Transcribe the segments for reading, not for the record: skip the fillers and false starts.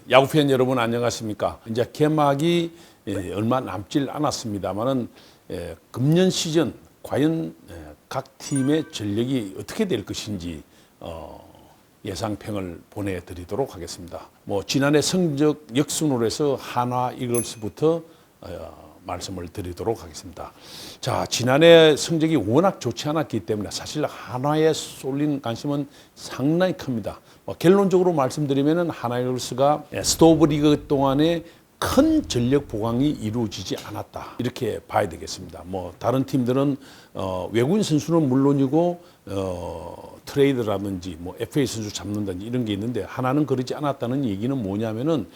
야구팬 여러분 안녕하십니까? 이제 개막이 얼마 남질 않았습니다만은 금년 시즌 과연 각 팀의 전력이 어떻게 될 것인지 예상평을 보내드리도록 하겠습니다. 뭐 지난해 성적 역순으로 해서 한화 이글스부터 말씀을 드리도록 하겠습니다. 자, 지난해 성적이 워낙 좋지 않았기 때문에 사실 한화에 쏠린 관심은 상당히 큽니다. 결론적으로 말씀드리면 한화 이글스가 스토브 리그 동안에 큰 전력 보강이 이루어지지 않았다 이렇게 봐야 되겠습니다. 뭐 다른 팀들은 외국인 선수는 물론이고 트레이드라든지 뭐 FA 선수 잡는다든지 이런 게 있는데 하나는 그러지 않았다는 얘기는 뭐냐면은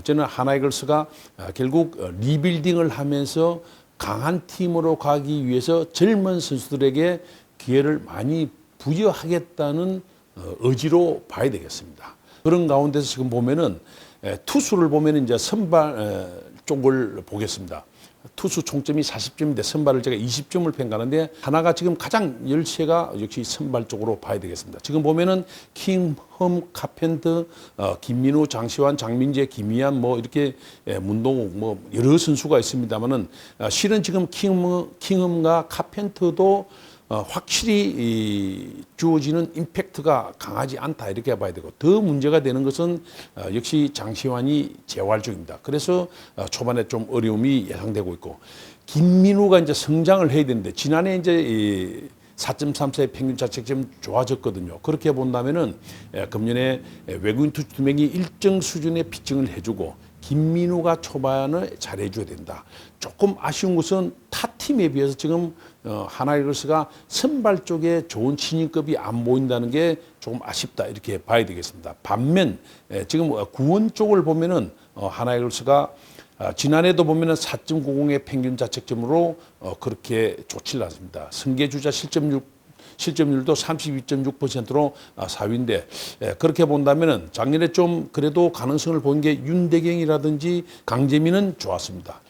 저는 한화 이글스가 결국 리빌딩을 하면서 강한 팀으로 가기 위해서 젊은 선수들에게 기회를 많이 부여하겠다는 의지로 봐야 되겠습니다. 그런 가운데서 지금 보면은 투수를 보면 이제 선발 쪽을 보겠습니다. 투수 총점이 40점인데 선발을 제가 20점을 평가하는데 하나가 지금 가장 열세가 역시 선발 쪽으로 봐야 되겠습니다. 지금 보면은 킹흠, 카펜터, 김민우, 장시환, 장민재, 김희안 뭐 이렇게 문동욱 뭐 여러 선수가 있습니다만은 실은 지금 킹흠과 카펜터도 확실히 주어지는 임팩트가 강하지 않다 이렇게 봐야 되고 더 문제가 되는 것은 역시 장시환이 재활 중입니다. 그래서 초반에 좀 어려움이 예상되고 있고 김민우가 이제 성장을 해야 되는데 지난해 이제 4.34의 평균 자책점 좋아졌거든요. 그렇게 본다면은 금년에 외국인 투수 2명이 일정 수준의 피칭을 해주고 김민우가 초반을 잘해줘야 된다. 조금 아쉬운 것은 타 팀에 비해서 지금 한화 이글스가 선발 쪽에 좋은 신인급이 안 보인다는 게 조금 아쉽다 이렇게 봐야 되겠습니다. 반면 지금 구원 쪽을 보면은 한화 이글스가 지난해도 보면은 4.90의 평균 자책점으로 그렇게 좋지 않습니다. 승계주자 실점률도 32.6%로 4위인데 그렇게 본다면은 작년에 좀 그래도 가능성을 본 게 윤대경이라든지 강재민은 좋았습니다.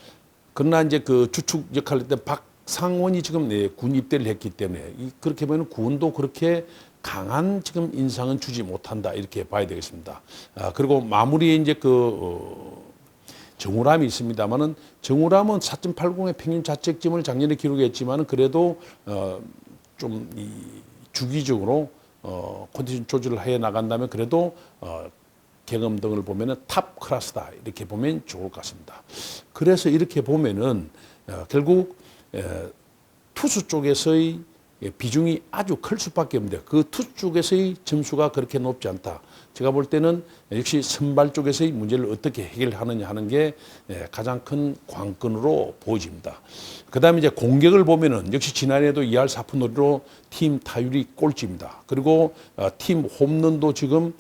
그러나 이제 그 주축 역할을 했던 박상원이 지금 군 입대를 했기 때문에 그렇게 보면 구원도 그렇게 강한 지금 인상은 주지 못한다 이렇게 봐야 되겠습니다. 그리고 마무리에 이제 정우람이 있습니다만은 정우람은 4.80의 평균 자책점을 작년에 기록했지만은 그래도 좀 주기적으로 컨디션 조절을 해 나간다면 그래도 경험 등을 보면은 탑 클래스다 이렇게 보면 좋을 것 같습니다. 그래서 이렇게 보면은 결국 투수 쪽에서의 비중이 아주 클 수밖에 없는데 그 투수 쪽에서의 점수가 그렇게 높지 않다. 제가 볼 때는 역시 선발 쪽에서의 문제를 어떻게 해결하느냐 하는 게 가장 큰 관건으로 보여집니다. 그 다음에 이제 공격을 보면은 역시 지난해에도 2할 4푼 놀이로 팀 타율이 꼴찌입니다. 그리고 팀 홈런도 지금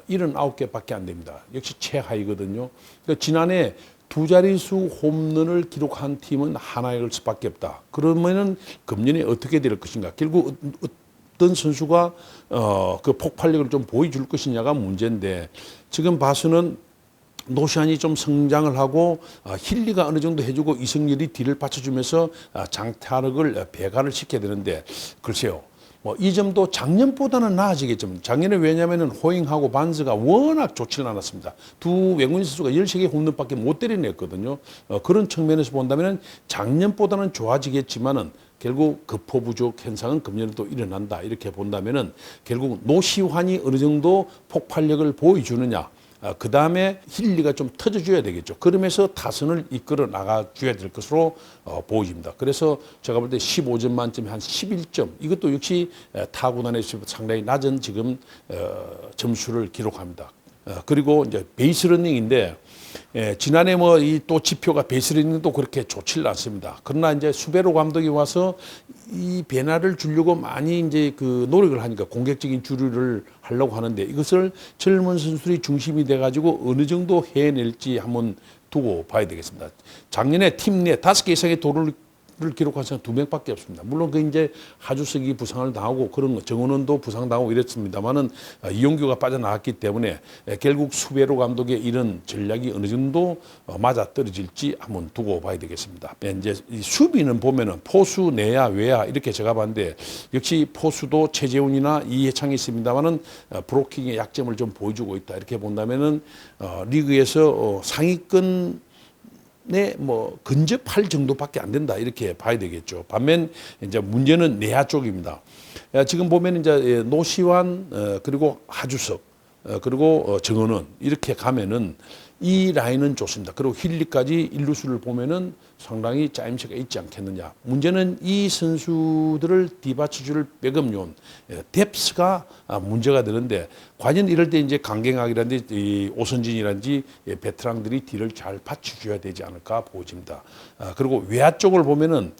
79개밖에 안 됩니다. 역시 최하위거든요. 그러니까 지난해 두 자릿수 홈런을 기록한 팀은 한화 이글스밖에 없다. 그러면은 금년에 어떻게 될 것인가? 결국 어떤 선수가 그 폭발력을 좀 보여줄 것이냐가 문제인데 지금 봐서는 노시안이 좀 성장을 하고 힐리가 어느 정도 해주고 이승열이 뒤를 받쳐주면서 장타력을 배가를 시켜야 되는데 글쎄요. 뭐 이 점도 작년보다는 나아지겠죠. 작년에 왜냐하면 호잉하고 반스가 워낙 좋지는 않았습니다. 두 외국인 선수가 13개 홈런밖에 못 때려냈거든요. 그런 측면에서 본다면 작년보다는 좋아지겠지만은 결국 급호 부족 현상은 금년에도 일어난다. 이렇게 본다면은 결국 노시환이 어느 정도 폭발력을 보여주느냐. 그 다음에 힐리가 좀 터져줘야 되겠죠. 그러면서 타선을 이끌어 나가줘야 될 것으로 보여집니다. 그래서 제가 볼 때 15점 만점에 한 11점. 이것도 역시 타구단에서 상당히 낮은 지금 점수를 기록합니다. 그리고 이제 베이스러닝인데 지난해 뭐 이 또 지표가 베이스러닝도 그렇게 좋지는 않습니다. 그러나 이제 수베로 감독이 와서 이 변화를 주려고 많이 이제 그 노력을 하니까 공격적인 주류를 하려고 하는데 이것을 젊은 선수들이 중심이 돼 가지고 어느 정도 해낼지 한번 두고 봐야 되겠습니다. 작년에 팀 내 5개 이상의 도루를 기록한 선수 2명밖에 없습니다. 물론 그 이제 하주석이 부상을 당하고 그런 거, 정은원도 부상당하고 이랬습니다만은 이용규가 빠져나왔기 때문에 결국 수베로 감독의 이런 전략이 어느 정도 맞아 떨어질지 한번 두고 봐야 되겠습니다. 이제 이 수비는 보면은 포수, 내야, 외야 이렇게 제가 봤는데 역시 포수도 최재훈이나 이해창이 있습니다만은 브로킹의 약점을 좀 보여주고 있다 이렇게 본다면은 리그에서 상위권 네, 뭐 근접할 정도밖에 안 된다 이렇게 봐야 되겠죠. 반면 이제 문제는 내야 쪽입니다. 지금 보면 이제 노시환 그리고 하주석 그리고 정은원 이렇게 가면은 이 라인은 좋습니다. 그리고 힐리까지 일루수를 보면은 상당히 짜임새가 있지 않겠느냐. 문제는 이 선수들을 뒤받쳐줄 백업요원 뎁스가 문제가 되는데 과연 이럴 때 이제 강경학이라든지 오선진이라든지 베테랑들이 뒤를 잘 받쳐줘야 되지 않을까 보집니다. 그리고 외야 쪽을 보면은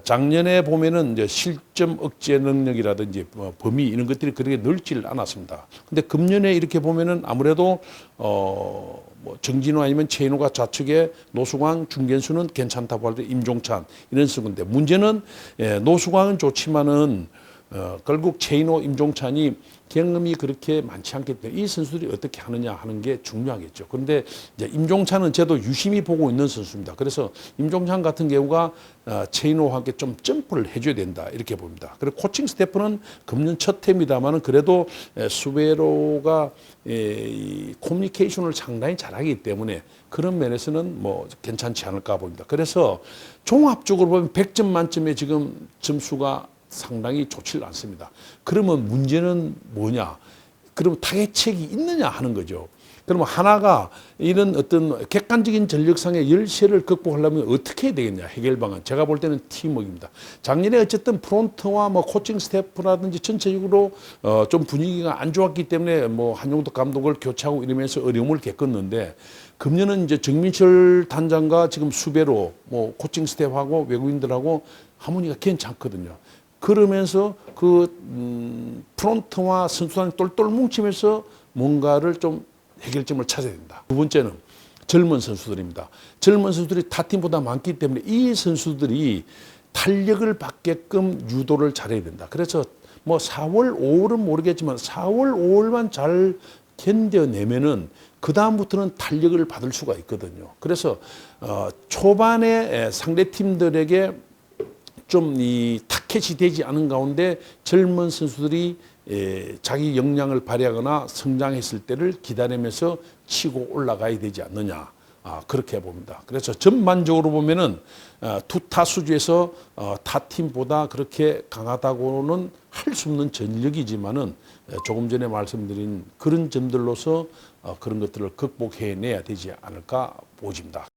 작년에 보면은 이제 실점 억제 능력이라든지 범위 이런 것들이 그렇게 넓지를 않았습니다. 근데 금년에 이렇게 보면은 아무래도 뭐 정진호 아니면 최인호가 좌측에 노수광 중견수는 괜찮다고 할 때 임종찬 이런 수건데 문제는 노수광은 좋지만은 결국 최인호, 임종찬이 경험이 그렇게 많지 않기 때문에 이 선수들이 어떻게 하느냐 하는 게 중요하겠죠. 그런데 이제 임종찬은 저도 유심히 보고 있는 선수입니다. 그래서 임종찬 같은 경우가 최인호와 함께 좀 점프를 해줘야 된다 이렇게 봅니다. 그리고 코칭 스태프는 금년 첫 해입니다만은 그래도 수베로가 이 커뮤니케이션을 상당히 잘하기 때문에 그런 면에서는 뭐 괜찮지 않을까 봅니다. 그래서 종합적으로 보면 100점 만점에 지금 점수가 상당히 좋지 않습니다. 그러면 문제는 뭐냐? 그러면 타개책이 있느냐 하는 거죠. 그러면 하나가 이런 어떤 객관적인 전력상의 열세를 극복하려면 어떻게 해야 되겠냐 해결 방안. 제가 볼 때는 팀워크입니다. 작년에 어쨌든 프론트와 뭐 코칭 스태프라든지 전체적으로 좀 분위기가 안 좋았기 때문에 뭐 한용덕 감독을 교체하고 이러면서 어려움을 겪었는데 금년은 이제 정민철 단장과 지금 수배로 뭐 코칭 스태프하고 외국인들하고 하모니가 괜찮거든요. 그러면서 그 프론트와 선수단이 똘똘 뭉치면서 뭔가를 좀 해결점을 찾아야 된다. 두 번째는 젊은 선수들입니다. 젊은 선수들이 타 팀보다 많기 때문에 이 선수들이 탄력을 받게끔 유도를 잘해야 된다. 그래서 뭐 4월, 5월은 모르겠지만 4월, 5월만 잘 견뎌내면은 그 다음부터는 탄력을 받을 수가 있거든요. 그래서 초반에 상대 팀들에게 좀 이 타켓이 되지 않은 가운데 젊은 선수들이 자기 역량을 발휘하거나 성장했을 때를 기다리면서 치고 올라가야 되지 않느냐. 그렇게 봅니다. 그래서 전반적으로 보면은 투타수주에서 타팀보다 그렇게 강하다고는 할 수 없는 전력이지만은 조금 전에 말씀드린 그런 점들로서 그런 것들을 극복해내야 되지 않을까 보집니다.